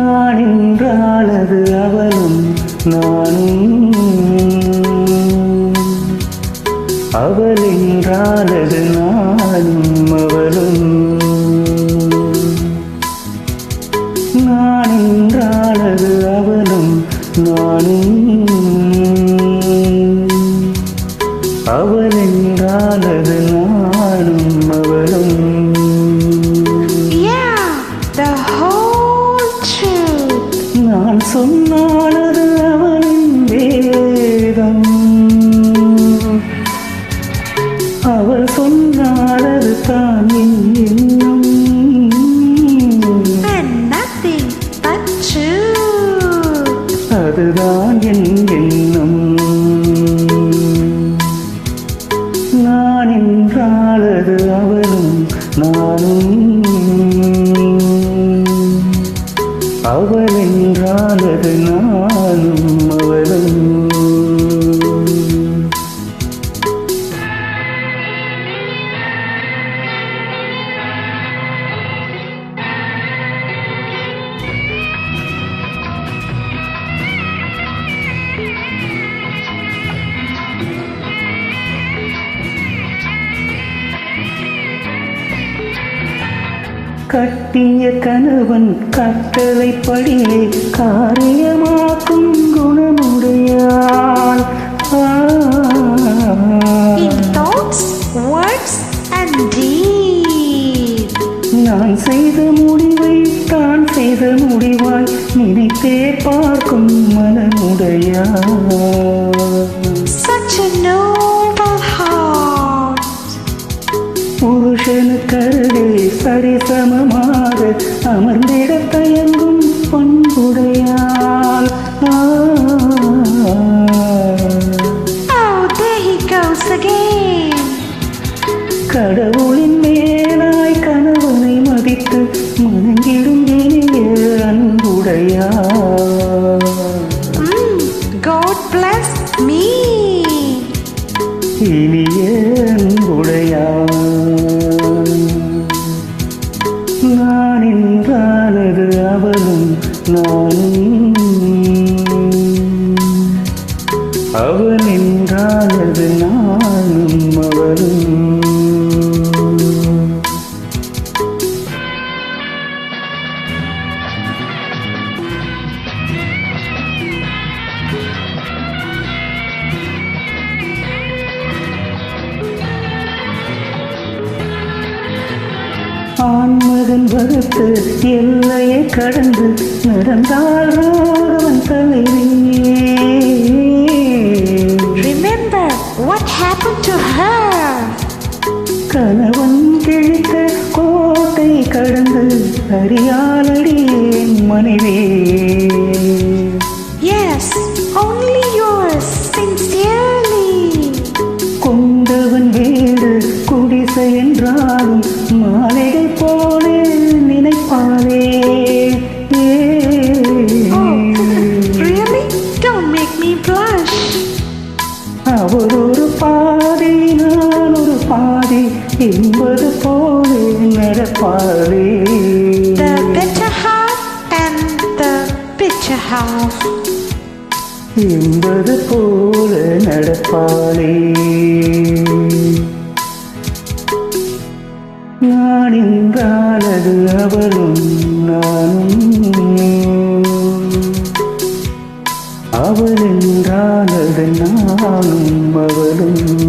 நான் என்றால் அது அவளும் நானும், அவள் என்றால் அது நானும் அவளும். நான் என்றால் அது அவளும் நானும், அவள் என்றால் அது நானும் அவளும். நான் சொன்னால் அது அவளின் வேதம், அவள் சொன்னால் அது தான் என் எண்ணம். அதுதான் என் எண்ணம். நான் என்றால் அது அவளும் நானும், அவள் என்றால் அது நானும் அவளும். கட்டிய கணவன் கட்டளைப்படியே காரியமாக்கும் குணமுடையாள். In thoughts, words and deeds. நான் செய்த முடிவை தான் செய்த முடிவாய் நினைத்தே பார்க்கும் மனமுடையாள். Such a noble heart. புருஷனுக்கருகே சரிசமமாக அமர்ந்திட தயங்கும் பண்புடையாள். Oh, there he goes again. கடவுளின் மேலாய் கணவனை மதித்து மணங்கிடும் இனிய அன்புடையாள். God bless me. இனிய அன்புடையாள். நான் என்றால் அது அவளும் நானும், அவள் என்றால் அது நானும் அவளும். ஆண்மகன் வகுத்து எல்லையை கடந்து நடந்தால் Raghavan தலைவியே. Remember what happened to her. கணவன் கிழித்த கோட்டை கடந்து அறியாளடியேன் மனைவி. Yes, only yours sincerely. கொண்டவன் வீடு குடிசை என்றாலும் மாலையை போல நினைப்பாளே. Really? Don't make me blush. அவர் ஒரு பாதி நான் ஒரு பாதி என்பது போல நடப்பாளே. The better half and the bitter half. என்பது போல நடப்பாளே. நான் என்றால் அது அவளும் நானும், அவள் என்றால் அது நானும் அவளும்.